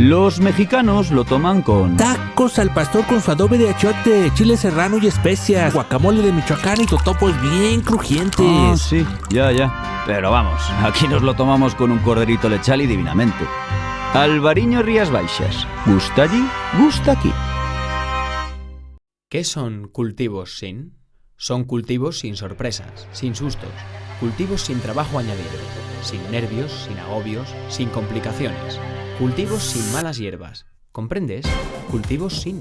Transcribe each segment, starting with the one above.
Los mexicanos lo toman con tacos al pastor con su adobe de achiote, chile serrano y especias, guacamole de Michoacán y totopos bien crujientes. Ah, sí, ya. Pero vamos, aquí nos lo tomamos con un corderito lechal y divinamente. Alvariño Rías Baixas. Gusta allí, gusta aquí. ¿Qué son cultivos sin? Son cultivos sin sorpresas, sin sustos, cultivos sin trabajo añadido, sin nervios, sin agobios, sin complicaciones, cultivos sin malas hierbas. ¿Comprendes? Cultivos sin.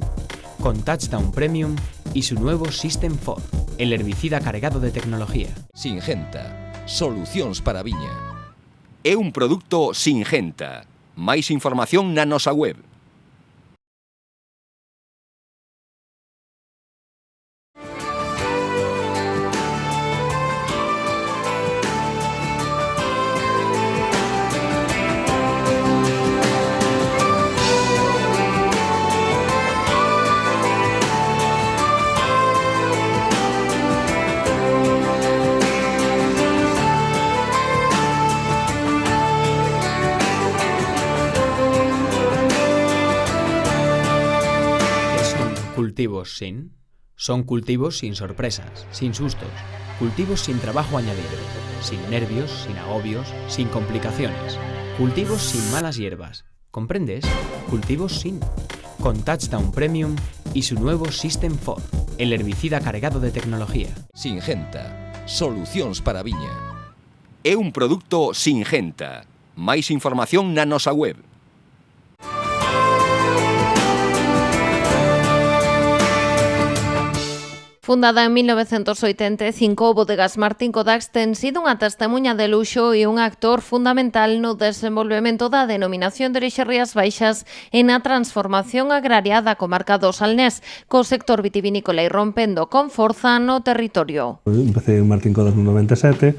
Con Touchdown Premium y su nuevo System 4, el herbicida cargado de tecnología. Singenta. Solucións para a viña. É un produto Singenta. Máis información na nosa web. ¿Cultivos sin? Son cultivos sin sorpresas, sin sustos, cultivos sin trabajo añadido, sin nervios, sin agobios, sin complicaciones, cultivos sin malas hierbas. ¿Comprendes? Cultivos sin. Con Touchdown Premium y su nuevo System 4, el herbicida cargado de tecnología. Singenta. Solucións para a viña. É un produto Singenta. Máis información na nosa web. Fundada en 1985, Bodegas Martín Codax ten sido unha testemunha de luxo e un actor fundamental no desenvolvemento da denominación de orixe Rías Baixas e na transformación agraria da comarca do Salnés, co sector vitivinícola irrompendo con forza no territorio. Empecé en Martín Codax no 97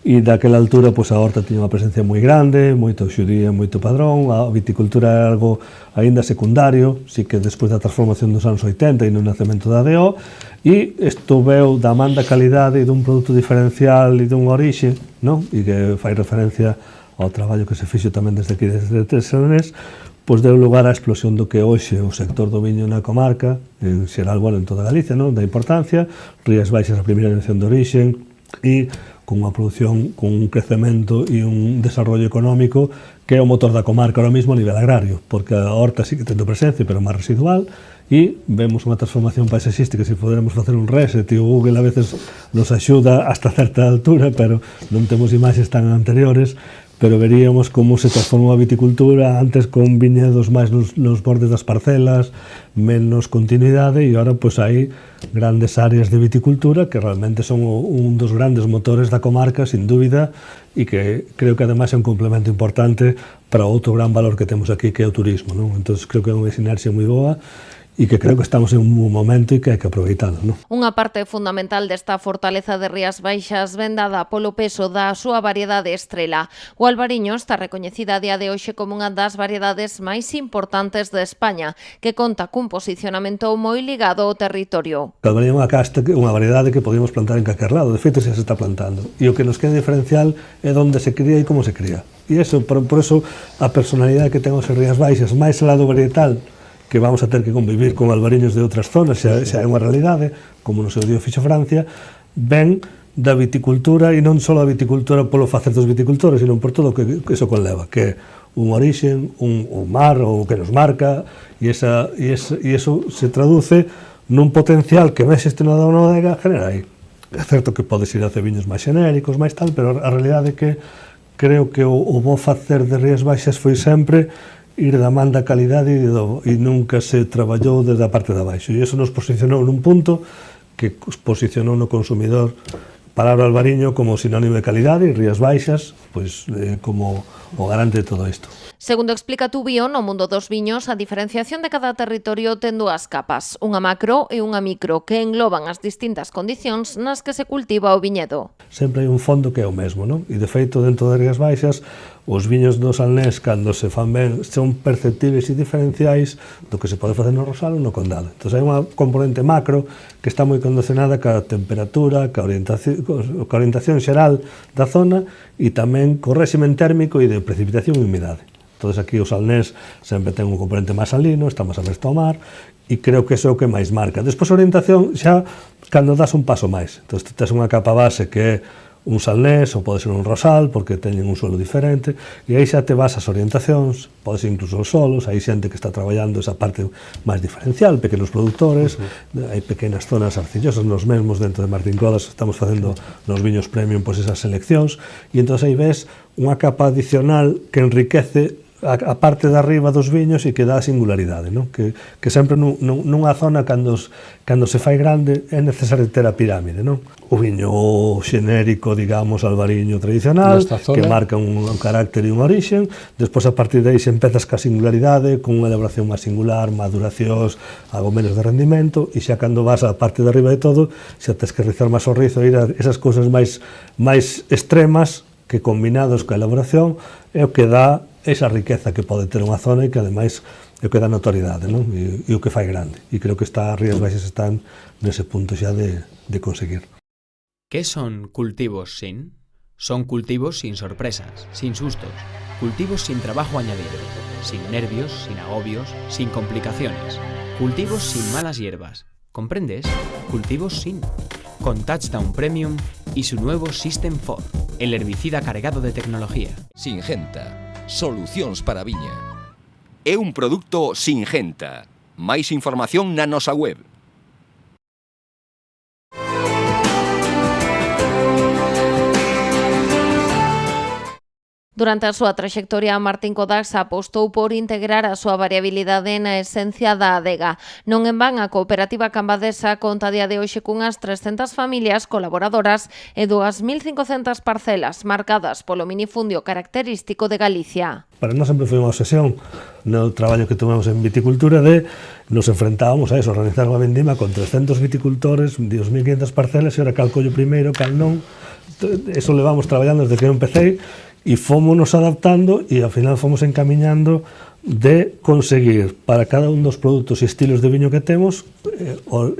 e daquela altura a horta tiña unha presencia moi grande, moito xudía, moito padrón, a viticultura é algo aínda secundario, si que despois da transformación dos anos 80 e no nacemento da ADO, e isto veu da man da calidade e dun produto diferencial e dunha orixe, non? E que fai referencia ao traballo que se fixo tamén desde aquí, desde Salnés, pois deu lugar á explosión do que hoxe o sector do viño na comarca, en xeral, bueno, en toda Galicia, non? Da importancia, Rías Baixas a primeira mención de orixe, e con unha produción, con un crecemento e un desarrollo económico que é o motor da comarca ahora mesmo a nivel agrario, porque a horta sí que tendo presencia, pero máis residual, e vemos unha transformación paisaxística. Se poderemos facer un reset, e o Google a veces nos axuda hasta certa altura, pero non temos imaxes tan anteriores, pero veríamos como se transformou a viticultura antes con viñedos máis nos bordes das parcelas, menos continuidade, e agora pois hai grandes áreas de viticultura que realmente son un dos grandes motores da comarca, sin dúbida, e que creo que ademais é un complemento importante para outro gran valor que temos aquí, que é o turismo, non? Entón, creo que é unha sinerxia moi boa e que creo que estamos en un momento e que hai que aproveitalo, non? Unha parte fundamental desta fortaleza de Rías Baixas ven dada polo peso da súa variedade estrela. O albariño está recoñecida a día de hoxe como unha das variedades máis importantes de España, que conta cun posicionamento moi ligado ao territorio. O albariño é unha casta, unha variedade que podemos plantar en calquer lado, de feito xa se está plantando, e o que nos queda diferencial é onde se cría e como se cría. E eso, por eso, a personalidade que ten os Rías Baixas, máis al lado varietal, que vamos a ter que convivir con albariños de outras zonas, xa é unha realidade, como no seu dio fixo Francia, ven da viticultura, e non só a viticultura polo facer dos viticultores, sino por todo o que iso conleva, que é un orixen, un mar, o que nos marca, e iso se traduce nun potencial que ves este na bodega genera aí. É certo que podes ir a viños máis xenéricos, máis tal, pero a realidade é que creo que o bo facer de Rías Baixas foi sempre ir da man da calidade e nunca se traballou desde a parte de abaixo. E iso nos posicionou nun punto que posicionou no consumidor palabra albariño como sinónimo de calidade e Rías Baixas pois como o garante de todo isto. Segundo explica Tubío, no mundo dos viños, a diferenciación de cada territorio ten dúas capas, unha macro e unha micro, que engloban as distintas condicións nas que se cultiva o viñedo. Sempre hai un fondo que é o mesmo, non? E de feito, dentro de Rías Baixas, os viños do Salnés, cando se fan ben, son perceptibles e diferenciais do que se pode facer no Rosal ou no Condado. Entón, hai unha componente macro que está moi condicionada ca temperatura, ca orientación xeral da zona e tamén co réximen térmico e de precipitación e humidade. Entón, aquí o salnés sempre ten un componente máis salino, está máis aberto ao mar, e creo que iso é o que máis marca. Despois a orientación xa cando das un paso máis. Entón, tes unha capa base que é un salnés ou pode ser un rosal porque teñen un suelo diferente e aí xa te vas ás orientacións, pode ser incluso os solos, hai xente que está traballando esa parte máis diferencial, pequenos produtores, hai pequenas zonas arcillosas, nos mesmos dentro de Martín Codas estamos facendo nos viños premium pois esas seleccións e entón aí ves unha capa adicional que enriquece a parte de arriba dos viños e que dá a singularidade, non? Que sempre nunha zona cando se fai grande é necesario ter a pirámide, non? O viño xenérico, digamos, albariño tradicional, que marca un carácter e unha orixen, despois a partir de aí se empezas ca singularidade, con unha elaboración máis singular, maduracións, algo menos de rendimento, e xa cando vas á parte de arriba de todo, xa tes que rizar máis o rizo e ir a esas cousas máis extremas que combinados coa elaboración é o que dá esa riqueza que pode ter unha zona e que ademais é o que dá notoriedade, non? E o que fai grande. E creo que as Rías Baixas están nese punto xa de conseguir. ¿Qué son cultivos sin? Son cultivos sin sorpresas, sin sustos, cultivos sin trabajo añadido, sin nervios, sin agobios, sin complicaciones, cultivos sin malas hierbas. ¿Comprendes? Cultivos sin. Con Touchdown Premium y su nuevo System 4, el herbicida cargado de tecnología. Singenta. Solucións para a viña. É un produto Singenta. Máis información na nosa web. Durante a súa traxectoria, Martín Codax apostou por integrar a súa variabilidade na esencia da adega. Non en van, a cooperativa cambadesa conta a día de hoxe cunhas 300 familias colaboradoras e 2.500 parcelas marcadas polo minifundio característico de Galicia. Para nós sempre foi unha obsesión no traballo que tomamos en viticultura de nos enfrentábamos a eso, organizar unha vendima con 300 viticultores, 2.500 parcelas e ora cal collo primeiro, cal non. Eso levamos traballando desde que eu empecé e fomos adaptando e ao final fomos encamiñando de conseguir para cada un dos produtos e estilos de viño que temos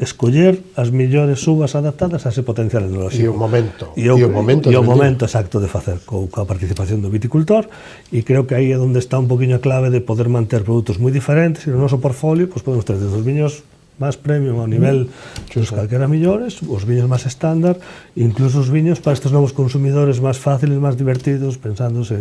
escoller as millores uvas adaptadas a ese potencial enolóxico. E o momento. E o momento exacto de facer coa participación do viticultor e creo que aí é onde está un poquinho a clave de poder manter produtos moi diferentes e no noso portfolio pues, podemos ter desde os viños máis premium ao nivel dos calquera millores, os viños máis estándar, incluso os viños para estes novos consumidores máis fáciles, máis divertidos, pensándose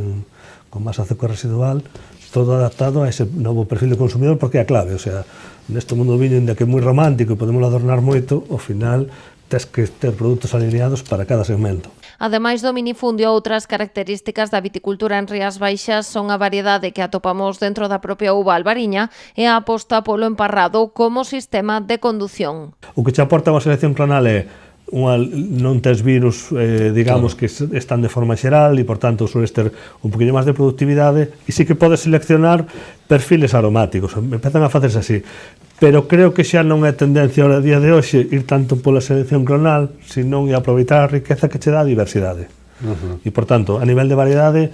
con máis azúcar residual, todo adaptado a ese novo perfil de consumidor, porque é a clave, o sea, neste mundo do viño, ainda que é moi romántico e podemos adornar moito, ao final tes que ter produtos alineados para cada segmento. Ademais do minifundio, outras características da viticultura en Rías Baixas son a variedade que atopamos dentro da propia uva albariña e a aposta polo emparrado como sistema de condución. O que che aporta unha selección clonal é non tes virus, digamos, que están de forma xeral e, por tanto, sueles ter un poquinho máis de productividade e sí que podes seleccionar perfiles aromáticos, empezan a facerse así. Pero creo que xa non é tendencia ao día de hoxe ir tanto pola selección clonal, senón e aproveitar a riqueza que che dá a diversidade. E, por tanto, a nivel de variedade,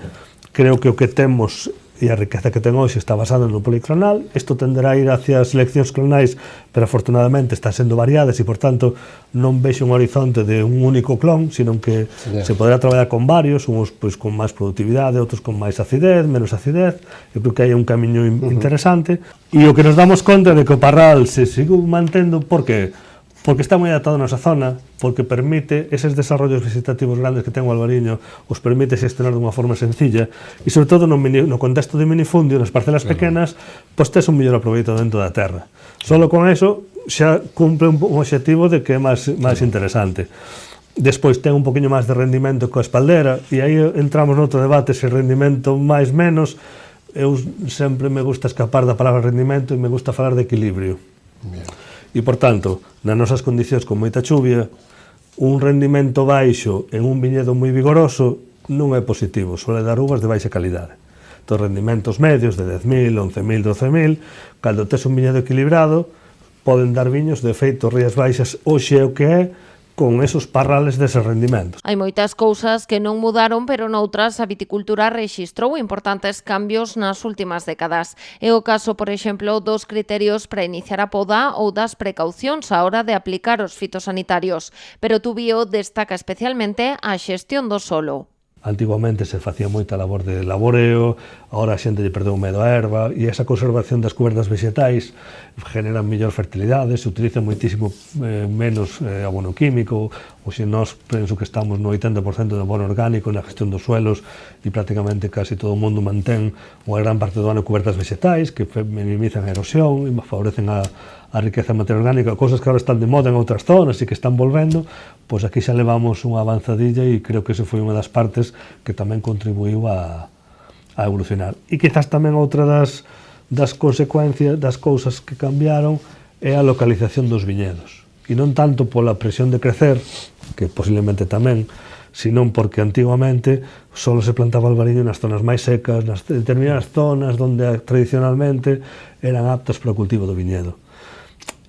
creo que o que temos e a riqueza que ten hoxe está basada no policlonal. Isto tenderá a ir hacia as seleccións clonais, pero afortunadamente están sendo variadas e, por tanto, non vexo un horizonte de un único clon, sino que se poderá traballar con varios, uns pois, con máis productividade, outros con máis acidez, menos acidez. Eu creo que hai un camiño interesante. E o que nos damos conta de que o parral se sigue mantendo, por que? Porque está moi adaptado a nosa zona, porque permite eses desarrollos vegetativos grandes que ten o albariño, os permite xestionar dunha forma sencilla e, sobre todo, no contexto de minifundio, nas parcelas pequenas, pois tes un mellor aproveito dentro da terra. Solo con eso xa cumple un obxectivo de que é máis interesante. Despois ten un poquinho máis de rendimento coa espaldera e aí entramos noutro debate se rendimento máis menos. Eu sempre me gusta escapar da palabra rendimento e me gusta falar de equilibrio. E, por tanto, nas nosas condicións con moita chuvia, un rendimento baixo en un viñedo moi vigoroso non é positivo, suele dar uvas de baixa calidade. Entón, rendimentos medios de 10.000, 11.000, 12.000, cando tes un viñedo equilibrado, poden dar viños de feito Rías Baixas hoxe o que é, con esos parrales deses rendimentos. Hai moitas cousas que non mudaron, pero noutras a viticultura rexistrou importantes cambios nas últimas décadas. É o caso, por exemplo, dos criterios para iniciar a poda ou das precaucións á hora de aplicar os fitosanitarios. Pero Tubío destaca especialmente a xestión do solo. Antiguamente se facía moita labor de laboreo, agora a xente lle perdeu o medo á erva, e esa conservación das cubertas vegetais generan mellor fertilidade, se utiliza moitísimo menos abono químico, ou se nós penso que estamos no 80% de abono orgánico na gestión dos suelos, e prácticamente casi todo o mundo mantén unha gran parte do ano cubertas vegetais que minimizan a erosión e favorecen a riqueza materia orgánica, cousas que agora están de moda en outras zonas e que están volvendo, pois aquí xa levamos unha avanzadilla e creo que esa foi unha das partes que tamén contribuiu a evolucionar. E quizás tamén outra das consecuencias, das cousas que cambiaron é a localización dos viñedos. E non tanto pola presión de crecer, que posiblemente tamén, senón porque antiguamente só se plantaba albariño nas zonas máis secas, nas determinadas zonas onde tradicionalmente eran aptas para o cultivo do viñedo.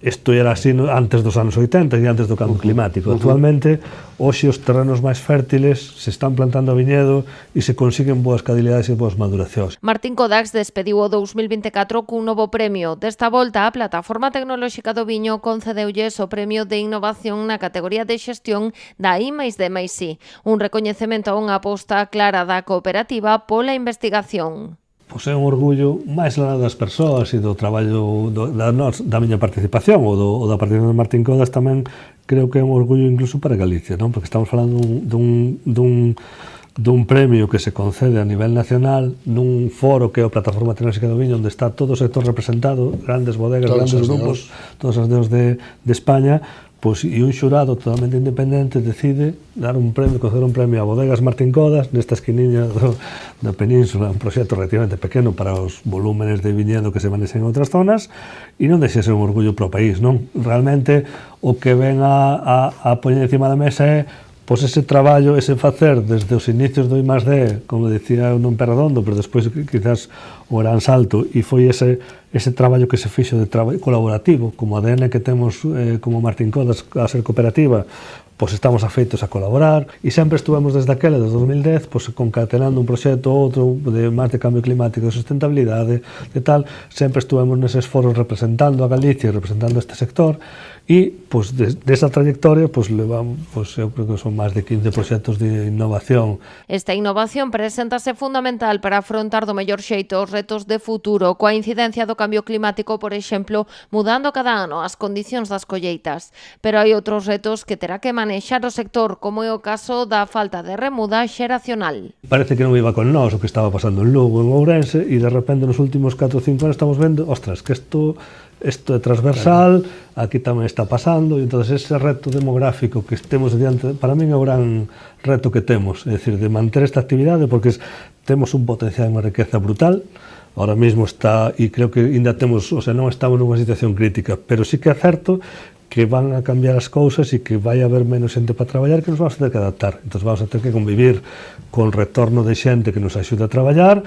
Isto era así antes dos anos 80 e antes do cambio climático. Actualmente, hoxe os terrenos máis fértiles se están plantando viñedo e se consiguen boas cadilidades e boas maduracións. Martín Codax despediu o 2024 cun novo premio. Desta volta, a Plataforma Tecnolóxica do Viño concedeulles o Premio de Innovación na categoría de xestión da I+D+I, un recoñecemento a unha aposta clara da cooperativa pola investigación. Pois é un orgullo máis lá das persoas e do traballo da miña participación ou da participación de Martín Codax tamén creo que é un orgullo incluso para Galicia, non? Porque estamos falando dun premio que se concede a nivel nacional nun foro que é a Plataforma Tecnolóxica do Viño, onde está todo o sector representado, grandes bodegas, grandes grupos, todos os dedos de España, pois, e un xurado totalmente independente decide dar un premio, conceder un premio a Bodegas Martín Codax nesta esquiniña da península, un proxecto relativamente pequeno para os volúmenes de viñedo que se manexen en outras zonas, e non deixe ser un orgullo para o país, non? Realmente o que ven a poñer encima da mesa é pois ese traballo, ese facer desde os inicios do I+D, como decía non Perredondo, pero despois quizás o gran salto, e foi ese traballo que se fixo de traballo colaborativo, como ADN que temos como Martín Codax a ser cooperativa, pois estamos afeitos a colaborar, e sempre estuvemos desde aquela, desde 2010, pois concatenando un proxecto ou outro de máis de cambio climático, de sustentabilidade, de tal, sempre estuvemos neses foros representando a Galicia, representando este sector, e pois desa trayectoria pois levamos, pois eu creo que son máis de 15 proxectos de innovación. Esta innovación preséntase fundamental para afrontar do mellor xeito os retos de futuro, coa incidencia do cambio climático, por exemplo, mudando cada ano as condicións das colleitas. Pero hai outros retos que terá que manexar o sector, como é o caso da falta de remuda xeracional. Parece que non iba con nós o que estaba pasando en Lugo, en Ourense, e de repente nos últimos 4 ou 5 anos estamos vendo, ostras, que isto é transversal, aquí tamén está pasando, e entón ese reto demográfico que temos diante, para min é o gran reto que temos, é dicir, de manter esta actividade, porque temos un potencial e unha riqueza brutal, ahora mesmo está, e creo que ainda temos, o sea, non estamos nunha situación crítica, pero sí que é certo que van a cambiar as cousas e que vai haber menos xente para traballar, que nos vamos a ter que adaptar. Entón vamos a ter que convivir con retorno de xente que nos axude a traballar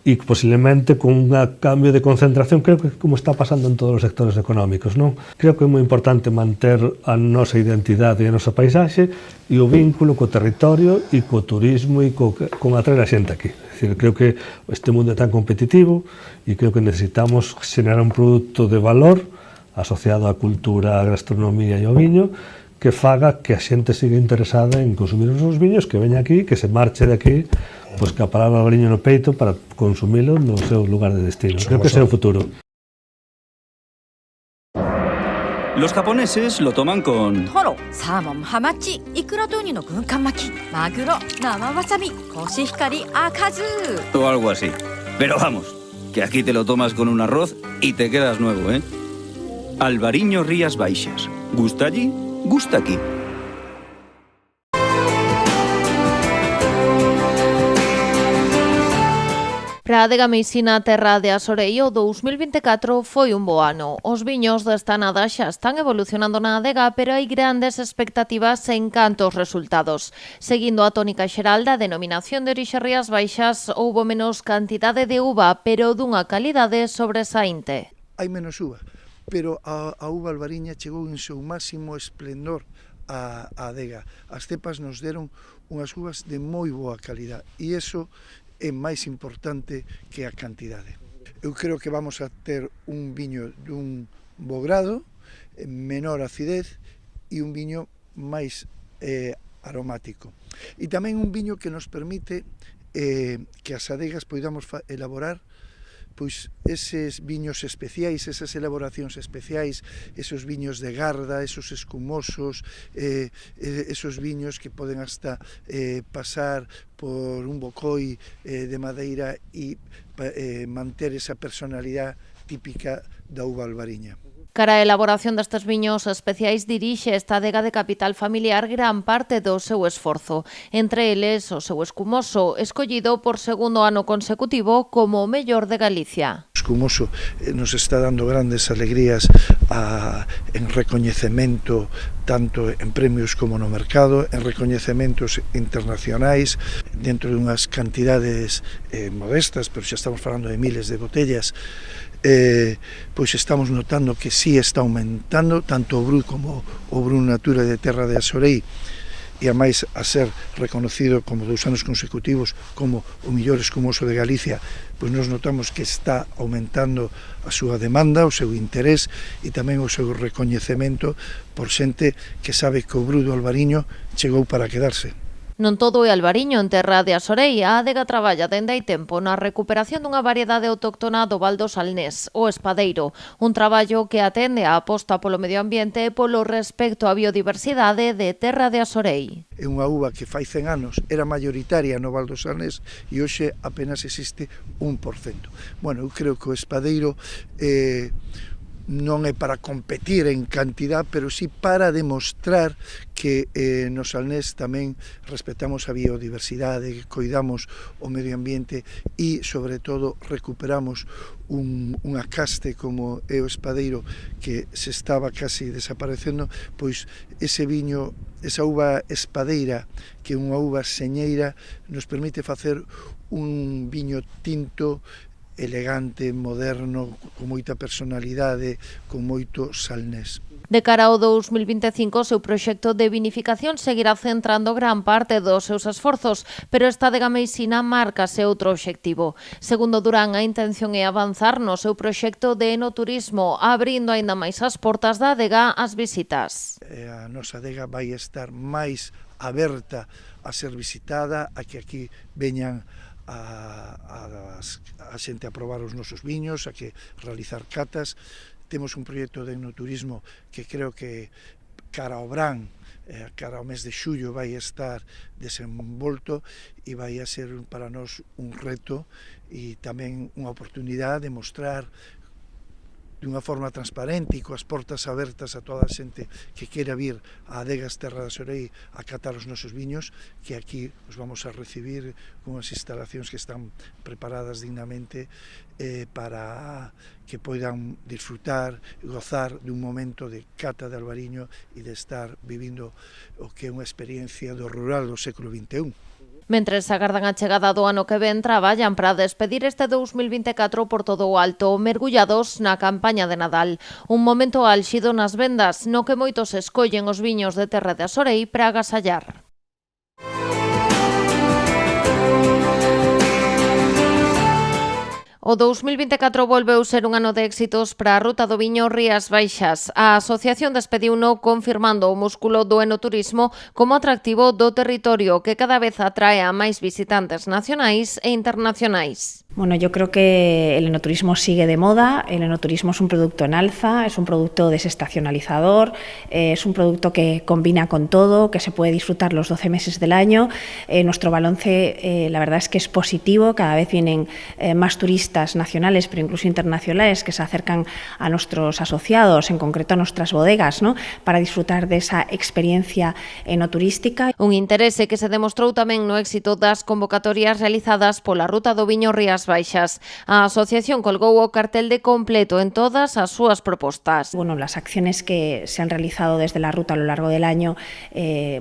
e posiblemente con un cambio de concentración, creo que como está pasando en todos os sectores económicos, non? Creo que é moi importante manter a nosa identidade e a nosa paisaxe e o vínculo co territorio e co turismo e con atraer a xente aquí. É dicir, creo que este mundo é tan competitivo e creo que necesitamos xenerar un produto de valor asociado á cultura, á gastronomía e ao viño, que faga que a xente siga interesada en consumir os seus viños, que veña aquí, que se marche de aquí, pois que a palabra albariño no peito para consumilo no seu lugar de destino. Creo que ese é o futuro. Los japoneses lo toman con... トロ、サーモン、ハマチ、イクラとウニの軍艦巻き、マグロ、生わさび、コシヒカリ、赤酢。 o algo así. Pero vamos, que aquí te lo tomas con un arroz y te quedas nuevo, ¿eh? Albariño Rías Baixas. ¿Gusta allí? Gusta aquí. Para a adega Meisina Terra de Asorei, o 2024 foi un bo ano. Os viños desta nada xa están evolucionando na adega, pero hai grandes expectativas en canto aos resultados. Seguindo a tónica xeral da denominación de orixe Rías Baixas, houbo menos cantidade de uva, pero dunha calidade sobresaínte. Hai menos uva, pero a uva albariña chegou en seu máximo esplendor á adega. As cepas nos deron unhas uvas de moi boa calidad e iso é máis importante que a cantidade. Eu creo que vamos a ter un viño dun bo grado, menor acidez e un viño máis aromático. E tamén un viño que nos permite que as adegas poidamos elaborar pois eses viños especiais, esas elaboracións especiais, esos viños de garda, esos escumosos, esos viños que poden hasta pasar por un bocoi de madeira e manter esa personalidade típica da uva albariña. Cara a elaboración destes viños especiais dirixe esta adega de capital familiar gran parte do seu esforzo. Entre eles, o seu escumoso, escollido por segundo ano consecutivo como o mellor de Galicia. O escumoso nos está dando grandes alegrías en recoñecemento tanto en premios como no mercado, en recoñecementos internacionais, dentro de unhas cantidades modestas, pero xa estamos falando de miles de botellas. Pois estamos notando que sí está aumentando tanto o Brut como o Brut Natura de Terra de Asorei, e a máis a ser reconocido como 2 anos consecutivos como o mellor escumoso de Galicia, pois nos notamos que está aumentando a súa demanda, o seu interés e tamén o seu recoñecemento por xente que sabe que o Brut do Albariño chegou para quedarse. Non todo é albariño en Terra de Asorei. A adega traballa dende hai tempo na recuperación dunha variedade autóctona do Val do Salnés, o espadeiro, un traballo que atende a aposta polo medio ambiente e polo respecto á biodiversidade de Terra de Asorei. É unha uva que fai 100 anos era maioritaria no Val do Salnés e hoxe apenas existe 1%. Bueno, eu creo que o espadeiro non é para competir en cantidad, pero sí para demostrar que no Salnés tamén respetamos a biodiversidade, coidamos o medio ambiente e, sobre todo, recuperamos unha caste como é o espadeiro que se estaba casi desaparecendo, pois ese viño, esa uva espadeira, que é unha uva señeira, nos permite facer un viño tinto elegante, moderno, con moita personalidade, con moito salnés. De cara ao 2025, o seu proxecto de vinificación seguirá centrando gran parte dos seus esforzos, pero esta adega meisina márcase outro obxectivo. Segundo Durán, a intención é avanzar no seu proxecto de enoturismo, abrindo aínda máis as portas da adega ás visitas. A nosa adega vai estar máis aberta a ser visitada, a que aquí veñan a xente a probar os nosos viños, a que realizar catas. Temos un proxecto de enoturismo que creo que cara ao verán, cara ao mes de xullo vai estar desenvolto e vai a ser para nós un reto e tamén unha oportunidade de mostrar dunha forma transparente e coas portas abertas a toda a xente que queira vir a Adegas Terra de Asorei a catar os nosos viños, que aquí os vamos a recibir con as instalacións que están preparadas dignamente para que poidan disfrutar e gozar dun momento de cata de albariño e de estar vivindo o que é unha experiencia do rural do século XXI. Mentres agardan a chegada do ano que ven, traballan para despedir este 2024 por todo o alto, mergullados na campaña de Nadal. Un momento álxido nas vendas, no que moitos escollen os viños de Terra de Asorei para agasallar. O 2024 volveu ser un ano de éxitos para a Ruta do Viño Rías Baixas. A asociación despediuno confirmando o músculo do enoturismo como atractivo do territorio que cada vez atrae a máis visitantes nacionais e internacionais. Bueno, yo creo que el enoturismo sigue de moda, el enoturismo es un producto en alza, es un producto desestacionalizador, es un producto que combina con todo, que se puede disfrutar los 12 meses del año. Nuestro balance, la verdad es que es positivo, cada vez vienen más turistas nacionales, pero incluso internacionales, que se acercan a nuestros asociados, en concreto a nuestras bodegas, ¿no?, para disfrutar de esa experiencia enoturística. Un interese que se demostrou tamén no éxito das convocatorias realizadas pola Ruta do Viño Rías Baixas. A asociación colgou o cartel de completo en todas as súas propostas. Bueno, las acciones que se han realizado desde la ruta a lo largo del año,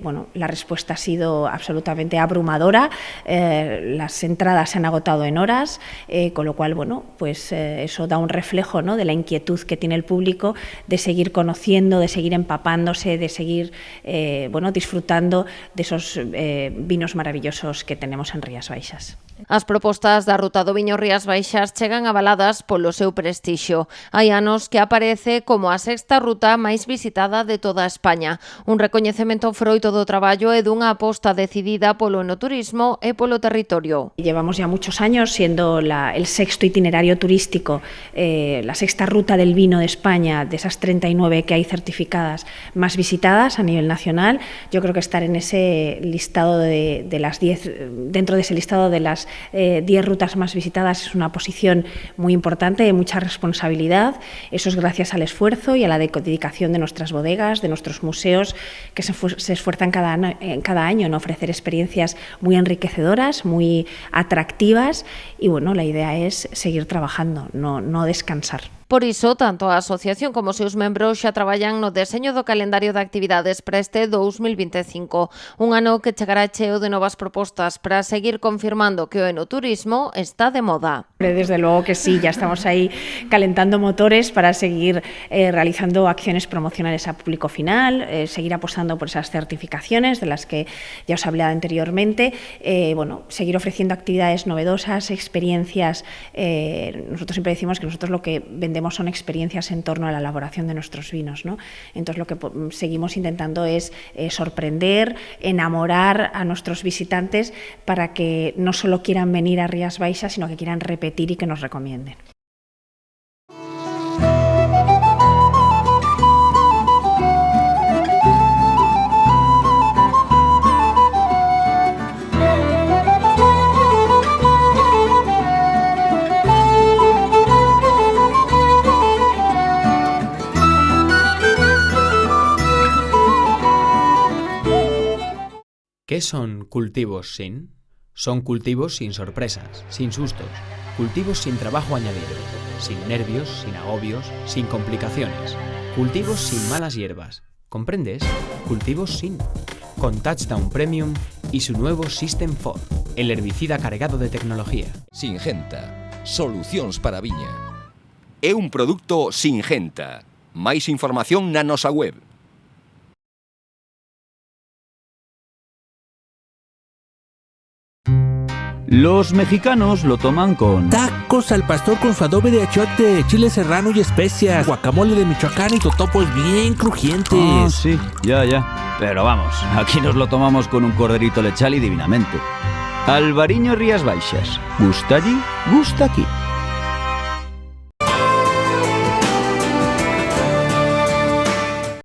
bueno, la respuesta ha sido absolutamente abrumadora. Las entradas se han agotado en horas, con lo cual, bueno, pues eso da un reflejo, ¿no?, de la inquietud que tiene el público de seguir conociendo, de seguir empapándose, de seguir, bueno, disfrutando de esos vinos maravillosos que tenemos en Rías Baixas. As propostas da Ruta do viño Rías Baixas chegan avaladas polo seu prestixio. Hai anos que aparece como a sexta ruta máis visitada de toda España. Un recoñecemento froito do traballo e dunha aposta decidida polo enoturismo e polo territorio. Llevamos ya muchos años siendo el sexto itinerario turístico, la sexta ruta del vino de España, de esas 39 que hay certificadas más visitadas a nivel nacional. Yo creo que estar en ese listado de las 10, dentro de ese listado de las 10 rutas más visitadas es una posición muy importante, de mucha responsabilidad. Eso es gracias al esfuerzo y a la dedicación de nuestras bodegas, de nuestros museos, que se esfuerzan cada año en ofrecer experiencias muy enriquecedoras, muy atractivas, y bueno, la idea es seguir trabajando, no descansar. Por iso, tanto a asociación como os seus membros xa traballan no deseño do calendario de actividades para este 2025, un ano que chegará cheo de novas propostas para seguir confirmando que o enoturismo está de moda. Desde luego que sí, ya estamos ahí calentando motores para seguir realizando acciones promocionales a público final, seguir apostando por esas certificaciones de las que ya os hablé anteriormente, seguir ofreciendo actividades novedosas, experiencias. Nosotros siempre decimos que nosotros lo que vendemos son experiencias en torno a la elaboración de nuestros vinos, ¿no? Entonces lo que seguimos intentando es sorprender, enamorar a nuestros visitantes para que no solo quieran venir a Rías Baixas, sino que quieran repetir y que nos recomienden. ¿Qué son cultivos sin? Son cultivos sin sorpresas, sin sustos, cultivos sin trabajo añadido, sin nervios, sin agobios, sin complicaciones, cultivos sin malas hierbas. ¿Comprendes? Cultivos sin. Con Touchdown Premium y su nuevo System 4, el herbicida cargado de tecnología. Singenta. Solucións para a viña. É un produto Singenta. Máis información na nosa web. Los mexicanos lo toman con... Tacos al pastor con su adobe de achiote, chile serrano y especias, guacamole de Michoacán y totopos bien crujientes. Ah, sí, ya. Pero vamos, aquí nos lo tomamos con un corderito lechal y divinamente. Albariño Rías Baixas. Gusta allí, gusta aquí.